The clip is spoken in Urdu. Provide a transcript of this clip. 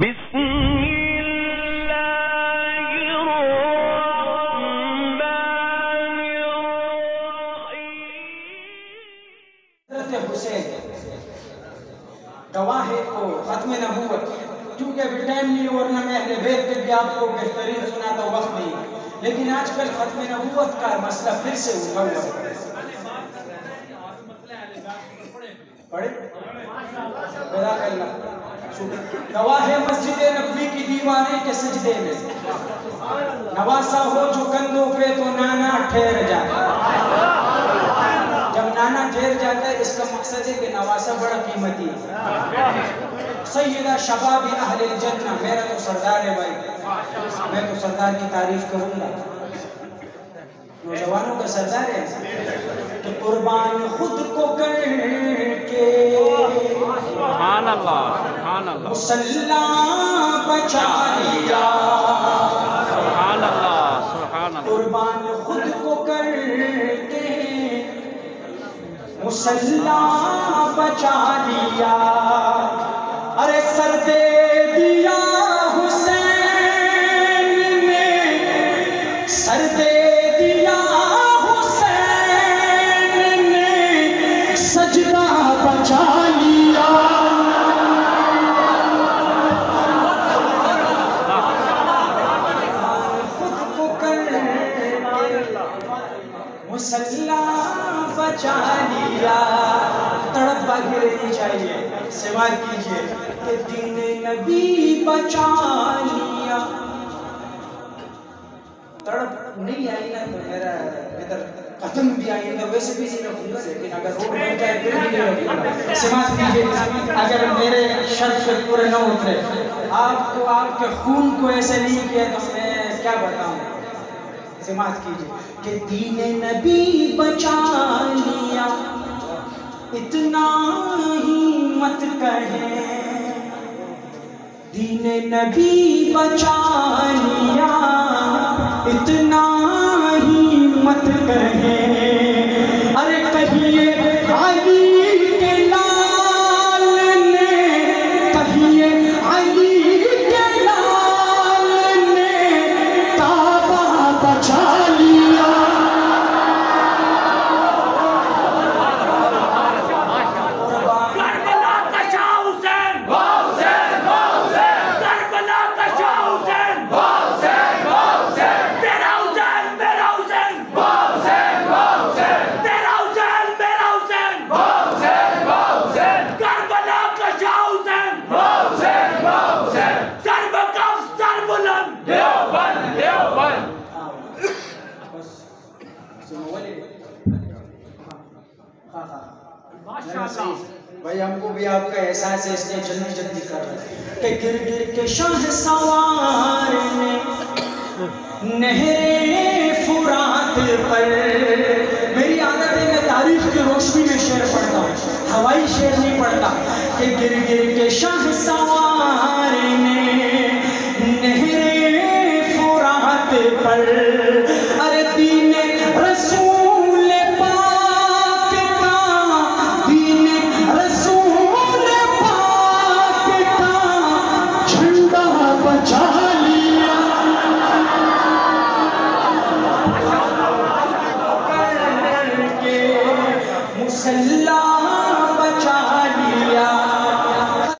بسم اللہ الرحمن الرحیم۔ حضرت حسین گواہ کو ختم نبوت، کیونکہ ابھی ٹائم نہیں ورنہ میں اہل بیت پہ بھی آپ کو بہترین سناتا، وقت نہیں، لیکن آج کل ختم نبوت کا مسئلہ پھر سے اٹھا ہوا ہے۔ پڑھے جزاک اللہ۔ گواہ مسجد نبوی کی دیواریں کے سجدے میں، نواسا ہو جو کندھوں پہ تو نانا ٹھہر جاتا۔ جب نانا ٹھہر جاتا ہے اس کا مقصد ہے کہ نواسا بڑا قیمتی ہے۔ سیدہ شباب اہل الجنہ، میرا تو سردار ہے بھائی، میں تو سردار کی تعریف کروں گا، نوجوانوں کا سردار ہے کہ قربان خود کو کر کے سبحان اللہ، سبحان اللہ، مسلح بچا لیا۔ سبحان اللہ، سبحان اللہ، قربان خود کو کر کے مسلح بچا لیا۔ ارے سر دے دیا حسین نے، سر دے دیا حسین نے، سجدہ بچا لیا۔ خود کو کر مسلح بچا لیا۔ تڑپ باقی رہنی چاہیے، سوال کیجئے کہ دین نبی بچا لیا۔ تڑپ نہیں آئی نا تو میرا ادھر قدم بھی آئی نا، ویسے بھی نہیں رکھوں گا، لیکن اگر روڈ بن جائے پھر بھی نہیں رکھوں گا۔ سماعت کیجئے، اگر میرے شرط پہ پورے نہ اترے، آپ کو آپ کے خون کو ایسے نہیں کیا تو میں کیا بتاؤں۔ سماعت کیجئے کہ دین نبی بچا لیا، اتنا ہی مت کہیں، دین نبی بچا لیا، اتنا ہی مت کہیں۔ ارے کہیے علی کے لال نے، کہیے علی کے لال نے کعبہ بچا لیا۔ بھائی ہم کو بھی آپ کا احساس ہے، اس لیے جلدی جلدی کر رہے ہیں کہ گر گر کے شاہ سوار نے نہر فرات پر، میری عادت ہے میں تاریخ کی روشنی میں شعر پڑھتا ہوں، ہوائی شعر نہیں پڑھتا، کہ گر گر کے شاہ سوار